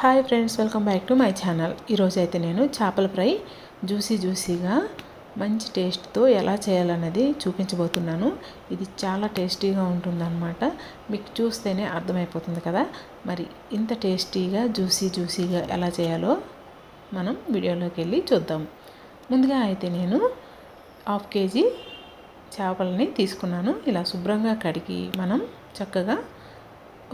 Hi friends, welcome back to my channel. ఈరోజు అయితే నేను చేపల ఫ్రై జ్యూసీగా మంచి టేస్ట్తో ఎలా చేయాలన్నది చూపించబోతున్నాను. ఇది చాలా టేస్టీగా ఉంటుందన్నమాట. మీకు చూస్తేనే అర్థమైపోతుంది కదా. మరి ఇంత టేస్టీగా జ్యూసీగా ఎలా చేయాలో మనం వీడియోలోకి వెళ్ళి చూద్దాం. ముందుగా అయితే నేను 1/2 kg చేపలని తీసుకున్నాను. ఇలా శుభ్రంగా కడిగి మనం చక్కగా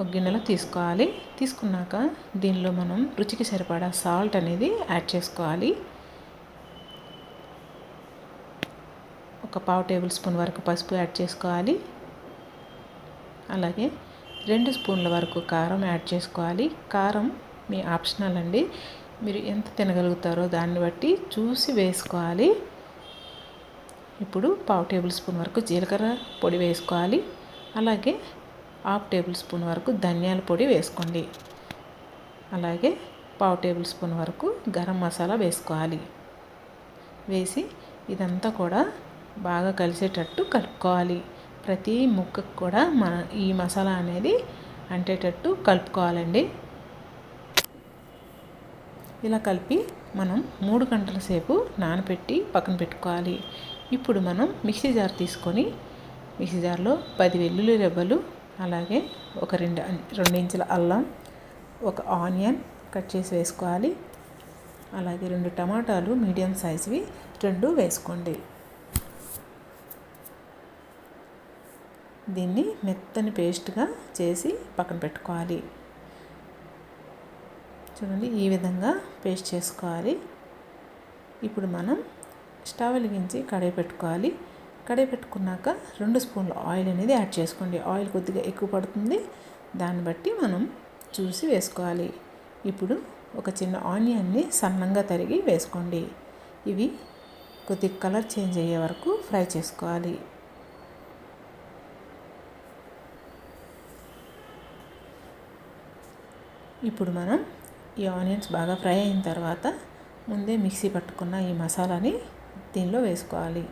ఒక గిన్నెలో తీసుకోవాలి. తీసుకున్నాక దీనిలో మనం రుచికి సరిపడా సాల్ట్ అనేది యాడ్ చేసుకోవాలి. ఒక 1/2 టేబుల్ స్పూన్ వరకు పసుపు యాడ్ చేసుకోవాలి. అలాగే 2 స్పూన్ల వరకు కారం యాడ్ చేసుకోవాలి. కారం మీ ఆప్షనల్ అండి, మీరు ఎంత తినగలుగుతారో దాన్ని బట్టి చూసి వేసుకోవాలి. ఇప్పుడు 1/2 టేబుల్ స్పూన్ వరకు జీలకర్ర పొడి వేసుకోవాలి. అలాగే 1/2 టేబుల్ స్పూన్ వరకు ధనియాల పొడి వేసుకోండి. అలాగే 1/2 టేబుల్ స్పూన్ వరకు గరం మసాలా వేసుకోవాలి. వేసి ఇదంతా కూడా బాగా కలిసేటట్టు కలుపుకోవాలి. ప్రతి ముక్కకు కూడా ఈ మసాలా అనేది అంటేటట్టు కలుపుకోవాలండి. ఇలా కలిపి మనం 3 గంటల సేపు నానబెట్టి పక్కన పెట్టుకోవాలి. ఇప్పుడు మనం మిక్సీ జార్ తీసుకొని మిక్సీ జార్లో 10 వెల్లుల్లి రెబ్బలు, అలాగే ఒక 2 ఇంచుల అల్లం, ఒక ఆనియన్ కట్ చేసి వేసుకోవాలి. అలాగే 2 టమాటాలు మీడియం సైజువి 2 వేసుకోండి. దీన్ని మెత్తని పేస్ట్గా చేసి పక్కన పెట్టుకోవాలి. చూడండి, ఈ విధంగా పేస్ట్ చేసుకోవాలి. ఇప్పుడు మనం స్టవ్ వెలిగించి కడాయి పెట్టుకోవాలి. కడాయి పెట్టుకున్నాక 2 స్పూన్ల ఆయిల్ అనేది యాడ్ చేసుకోండి. ఆయిల్ కొద్దిగా ఎక్కువ పడుతుంది, దాన్ని బట్టి మనం చూసి వేసుకోవాలి. ఇప్పుడు ఒక చిన్న ఆనియన్ని సన్నంగా తరిగి వేసుకోండి. ఇవి కొద్దిగా కలర్ చేంజ్ అయ్యే వరకు ఫ్రై చేసుకోవాలి. ఇప్పుడు మనం ఈ ఆనియన్స్ బాగా ఫ్రై అయిన తర్వాత ముందే మిక్సీ పట్టుకున్న ఈ మసాలాని దీనిలో వేసుకోవాలి.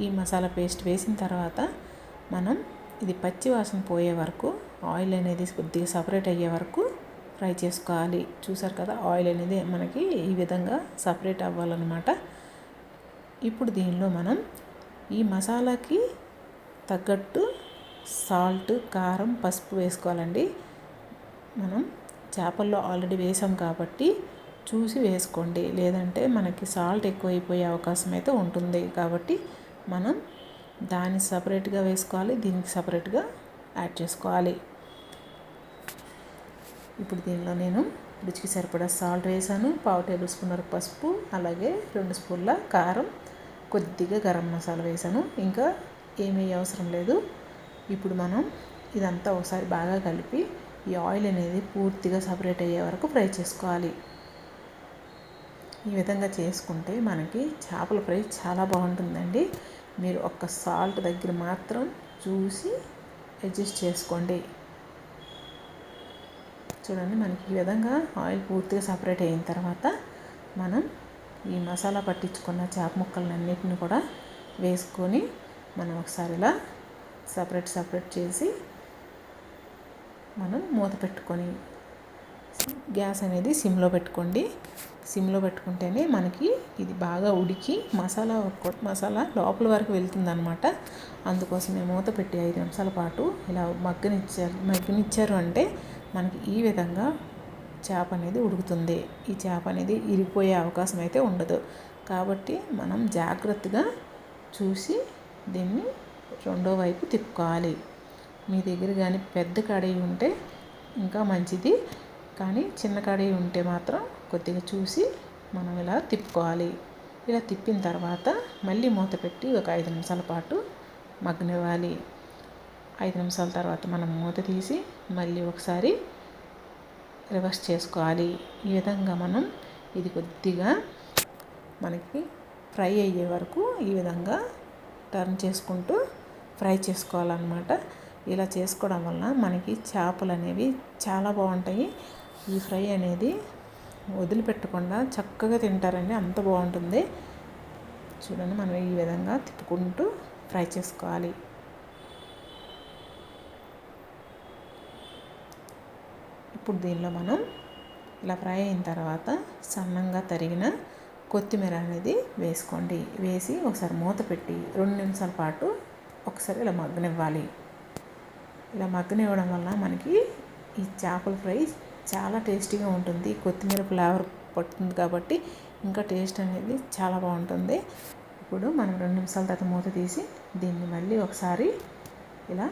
ఈ మసాలా పేస్ట్ వేసిన తర్వాత మనం ఇది పచ్చి వాసన పోయే వరకు, ఆయిల్ అనేది కొద్దిగా సపరేట్ అయ్యే వరకు ఫ్రై చేసుకోవాలి. చూసారు కదా, ఆయిల్ అనేది మనకి ఈ విధంగా సపరేట్ అవ్వాలన్నమాట. ఇప్పుడు దీనిలో మనం ఈ మసాలాకి తగ్గట్టు సాల్ట్, కారం, పసుపు వేసుకోవాలండి. మనం చేపల్లో ఆల్రెడీ వేసాం కాబట్టి చూసి వేసుకోండి, లేదంటే మనకి సాల్ట్ ఎక్కువైపోయే అవకాశం అయితే ఉంటుంది. కాబట్టి మనం దాన్ని సపరేట్గా వేసుకోవాలి, దీనికి సపరేట్గా యాడ్ చేసుకోవాలి. ఇప్పుడు దీనిలో నేను రుచికి సరిపడా సాల్ట్ వేసాను, 1/2 టేబుల్ స్పూన్ వరకు పసుపు, అలాగే 2 స్పూన్ల కారం, కొద్దిగా గరం మసాలా వేసాను. ఇంకా ఏమీ అవసరం లేదు. ఇప్పుడు మనం ఇదంతా ఒకసారి బాగా కలిపి ఈ ఆయిల్ అనేది పూర్తిగా సపరేట్ అయ్యే వరకు ఫ్రై చేసుకోవాలి. ఈ విధంగా చేసుకుంటే మనకి చేపల ఫ్రై చాలా బాగుంటుందండి. మీరు ఒక్క సాల్ట్ దగ్గర మాత్రం చూసి అడ్జస్ట్ చేసుకోండి. చూడండి, మనకి ఈ విధంగా ఆయిల్ పూర్తిగా సపరేట్ అయిన తర్వాత మనం ఈ మసాలా పట్టించుకున్న చేప ముక్కలన్నిటిని కూడా వేసుకొని మనం ఒకసారి ఇలా సపరేట్ చేసి మనం మూత పెట్టుకొని గ్యాస్ అనేది సిమ్లో పెట్టుకోండి. సిమ్లో పెట్టుకుంటేనే మనకి ఇది బాగా ఉడికి మసాలా లోపల వరకు వెళ్తుందనమాట. అందుకోసమే మూత పెట్టి 5 నిమిషాల పాటు ఇలా మగ్గనిచ్చారు అంటే మనకి ఈ విధంగా చేప అనేది ఉడుకుతుంది. ఈ చేప అనేది ఇరిగిపోయే అవకాశం అయితే ఉండదు. కాబట్టి మనం జాగ్రత్తగా చూసి దీన్ని రెండో వైపు తిప్పుకోవాలి. మీ దగ్గర కానీ పెద్ద కడాయి ఉంటే ఇంకా మంచిది, కానీ చిన్న కడాయి ఉంటే మాత్రం కొద్దిగా చూసి మనం ఇలా తిప్పుకోవాలి. ఇలా తిప్పిన తర్వాత మళ్ళీ మూత పెట్టి ఒక 5 నిమిషాల పాటు మగ్గనివ్వాలి. 5 నిమిషాల తర్వాత మనం మూత తీసి మళ్ళీ ఒకసారి రివర్స్ చేసుకోవాలి. ఈ విధంగా మనం ఇది కొద్దిగా మనకి ఫ్రై అయ్యే వరకు ఈ విధంగా టర్న్ చేసుకుంటూ ఫ్రై చేసుకోవాలన్నమాట. ఇలా చేసుకోవడం వల్ల మనకి చేపలు అనేవి చాలా బాగుంటాయి. ఈ ఫ్రై అనేది వదిలిపెట్టకుండా చక్కగా తింటారండి, అంత బాగుంటుంది. చూడండి, మనం ఈ విధంగా తిప్పుకుంటూ ఫ్రై చేసుకోవాలి. ఇప్పుడు దీనిలో మనం ఇలా ఫ్రై అయిన తర్వాత సన్నంగా తరిగిన కొత్తిమీర అనేది వేసుకోండి. వేసి ఒకసారి మూత పెట్టి 2 నిమిషాల పాటు ఒకసారి ఇలా మగ్గనివ్వాలి. ఇలా మగ్గనివ్వడం వల్ల మనకి ఈ చేపల ఫ్రై చాలా టేస్టీగా ఉంటుంది. కొత్తిమీర ఫ్లేవర్ పడుతుంది కాబట్టి ఇంకా టేస్ట్ అనేది చాలా బాగుంటుంది. ఇప్పుడు మనం 2 నిమిషాల తర్వాత మూత తీసి దీన్ని మళ్ళీ ఒకసారి ఇలా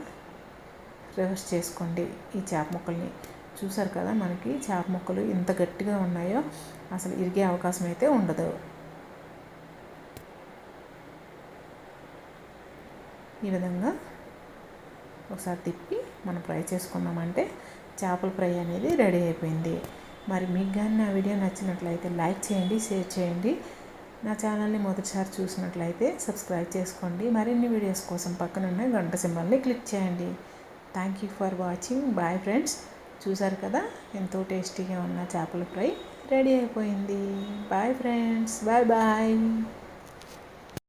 రివర్స్ చేసుకోండి. ఈ చేప ముక్కల్ని చూసారు కదా, మనకి చేప ముక్కలు ఎంత గట్టిగా ఉన్నాయో అసలు ఇరిగే అవకాశం అయితే ఉండదు. ఈ విధంగా ఒకసారి తిప్పి మనం ఫ్రై చేసుకున్నామంటే చేపల ఫ్రై అనేది రెడీ అయిపోయింది. మరి మీకు కానీ నా వీడియో నచ్చినట్లయితే లైక్ చేయండి, షేర్ చేయండి. నా ఛానల్ని మొదటిసారి చూసినట్లయితే సబ్స్క్రైబ్ చేసుకోండి. మరిన్ని వీడియోస్ కోసం పక్కనున్న గంట సింబల్ని క్లిక్ చేయండి. Thank you for watching. Bye friends. చూసారు కదా, ఎంతో టేస్టీగా ఉన్న చేపల ఫ్రై రెడీ అయిపోయింది. Bye friends. Bye bye.